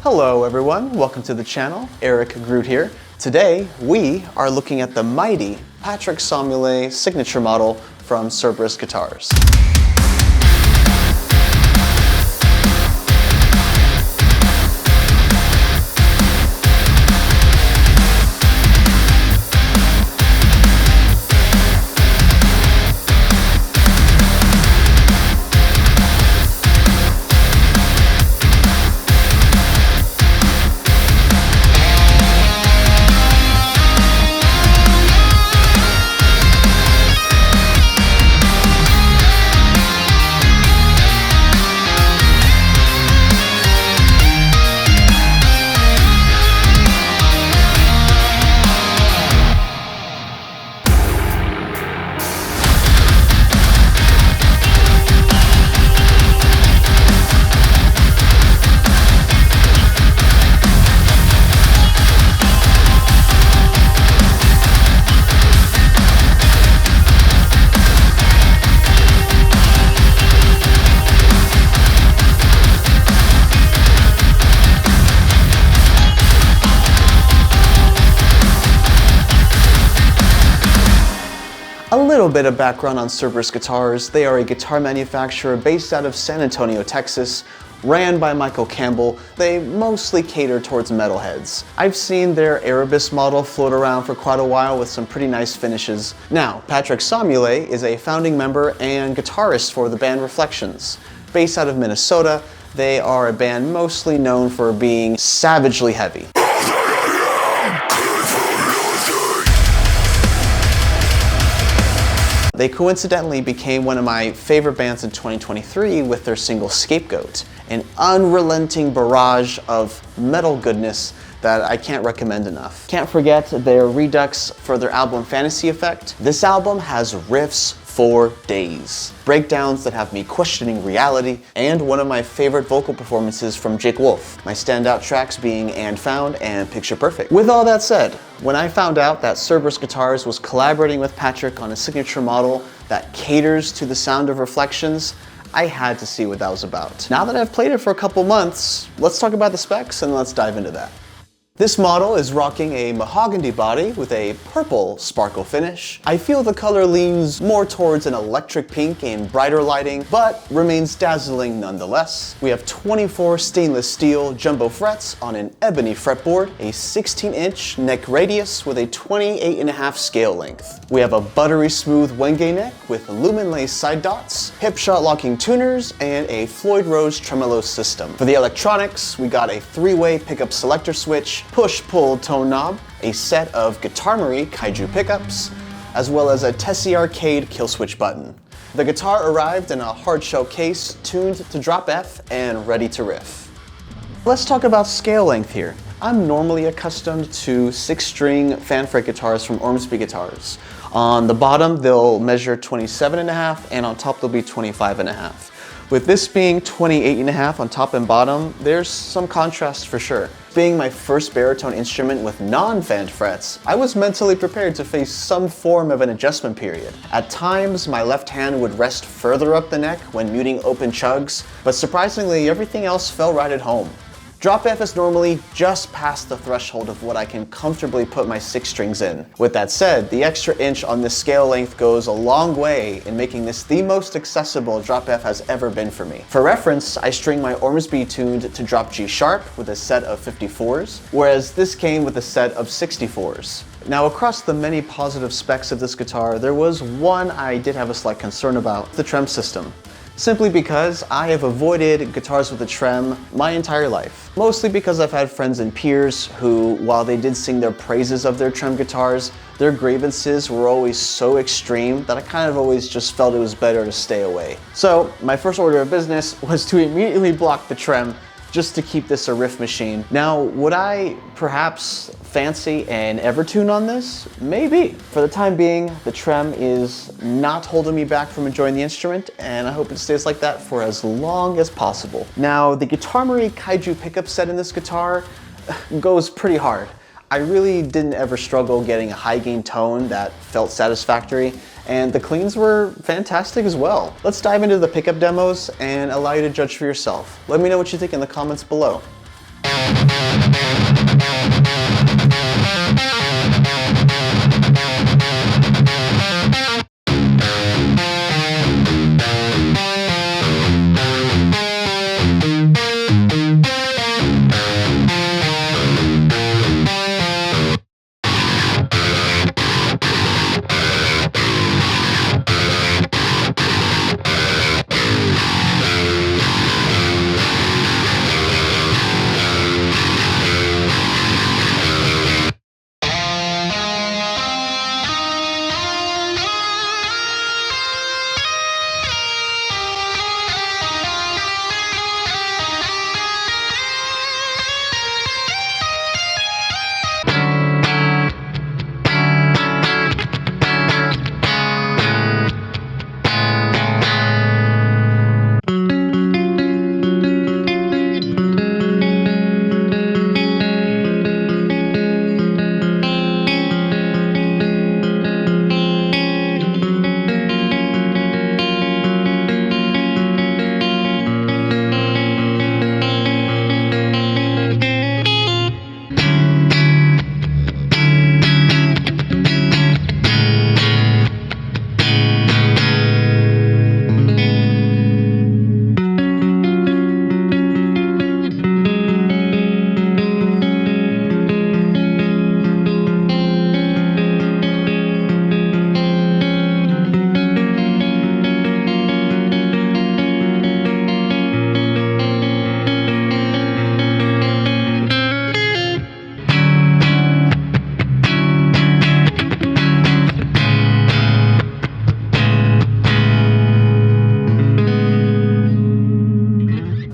Hello everyone, welcome to the channel. Eric Groot here. Today we are looking at the mighty Patrick Somoulay signature model from Cerberus guitars. A little bit of background on Cerberus guitars. They are a guitar manufacturer based out of San Antonio, Texas, ran by Michael Campbell. They mostly cater towards metalheads. I've seen their Cerberus model float around for quite a while with some pretty nice finishes. Now, Patrick Somoulay is a founding member and guitarist for the band Reflections. Based out of Minnesota, they are a band mostly known for being savagely heavy. They coincidentally became one of my favorite bands in 2023 with their single Scapegoat, an unrelenting barrage of metal goodness that I can't recommend enough. Can't forget their redux for their album Fantasy Effect. This album has riffs for days, breakdowns that have me questioning reality, and one of my favorite vocal performances from Jake Wolf, my standout tracks being And Found and Picture Perfect. With all that said, when I found out that Cerberus Guitars was collaborating with Patrick on a signature model that caters to the sound of Reflections, I had to see what that was about. Now that I've played it for a couple months, let's talk about the specs and let's dive into that. This model is rocking a mahogany body with a purple sparkle finish. I feel the color leans more towards an electric pink in brighter lighting, but remains dazzling nonetheless. We have 24 stainless steel jumbo frets on an ebony fretboard, a 16-inch neck radius with a 28.5 scale length. We have a buttery smooth Wenge neck with lumen lace side dots, hip shot locking tuners, and a Floyd Rose tremolo system. For the electronics, we got a 3-way pickup selector switch, push-pull tone knob, a set of Guitarmery Kaiju pickups, as well as a Tessie Arcade kill switch button. The guitar arrived in a hard shell case, tuned to drop F and ready to riff. Let's talk about scale length here. I'm normally accustomed to 6-string fanfret guitars from Ormsby Guitars. On the bottom, they'll measure 27.5, and on top they'll be 25.5. With this being 28.5 on top and bottom, there's some contrast for sure. Being my first baritone instrument with non-fanned frets, I was mentally prepared to face some form of an adjustment period. At times, my left hand would rest further up the neck when muting open chugs, but surprisingly, everything else fell right at home. Drop F is normally just past the threshold of what I can comfortably put my 6 strings in. With that said, the extra inch on this scale length goes a long way in making this the most accessible drop F has ever been for me. For reference, I string my Ormsby tuned to drop G sharp with a set of 54s, whereas this came with a set of 64s. Now, across the many positive specs of this guitar, there was one I did have a slight concern about: the trem system. Simply because I have avoided guitars with a trem my entire life. Mostly because I've had friends and peers who, while they did sing their praises of their trem guitars, their grievances were always so extreme that I kind of always just felt it was better to stay away. So my first order of business was to immediately block the trem just to keep this a riff machine. Now, would I perhaps fancy an Evertune on this? Maybe. For the time being, the trem is not holding me back from enjoying the instrument, and I hope it stays like that for as long as possible. Now, the Guitarmery Kaiju pickup set in this guitar goes pretty hard. I really didn't ever struggle getting a high gain tone that felt satisfactory, and the cleans were fantastic as well. Let's dive into the pickup demos and allow you to judge for yourself. Let me know what you think in the comments below.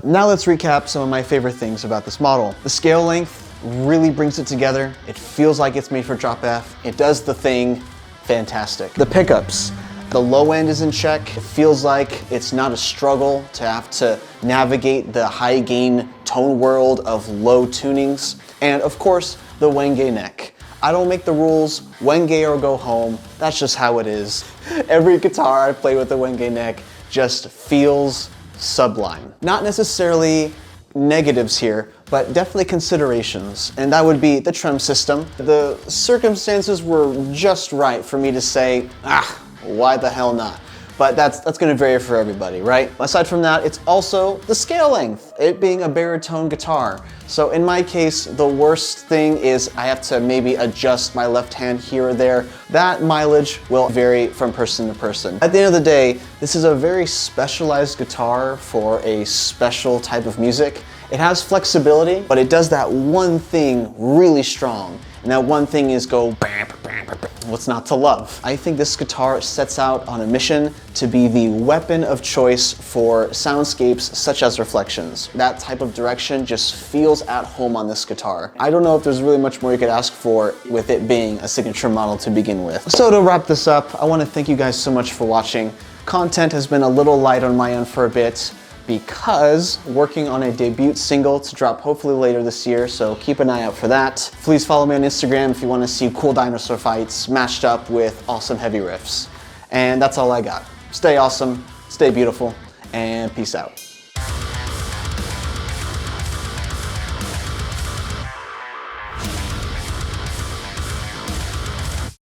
Now let's recap some of my favorite things about this model. The scale length really brings it together. It feels like it's made for drop F. It does the thing fantastic. The pickups, the low end is in check. It feels like it's not a struggle to have to navigate the high gain tone world of low tunings. And of course, the Wenge neck. I don't make the rules, Wenge or go home. That's just how it is. Every guitar I play with the Wenge neck just feels sublime. Not necessarily negatives here, but definitely considerations, and that would be the trem system. The circumstances were just right for me to say, why the hell not? But that's gonna vary for everybody, right? Aside from that, it's also the scale length, it being a baritone guitar. So in my case, the worst thing is I have to maybe adjust my left hand here or there. That mileage will vary from person to person. At the end of the day, this is a very specialized guitar for a special type of music. It has flexibility, but it does that one thing really strong. And that one thing is go bam, bam, bam, bam. What's not to love? I think this guitar sets out on a mission to be the weapon of choice for soundscapes such as reflections. That type of direction just feels at home on this guitar. I don't know if there's really much more you could ask for with it being a signature model to begin with. So to wrap this up, I want to thank you guys so much for watching. Content has been a little light on my end for a bit, because working on a debut single to drop hopefully later this year, so keep an eye out for that. Please follow me on Instagram if you want to see cool dinosaur fights mashed up with awesome heavy riffs. And that's all I got. Stay awesome, stay beautiful, and peace out.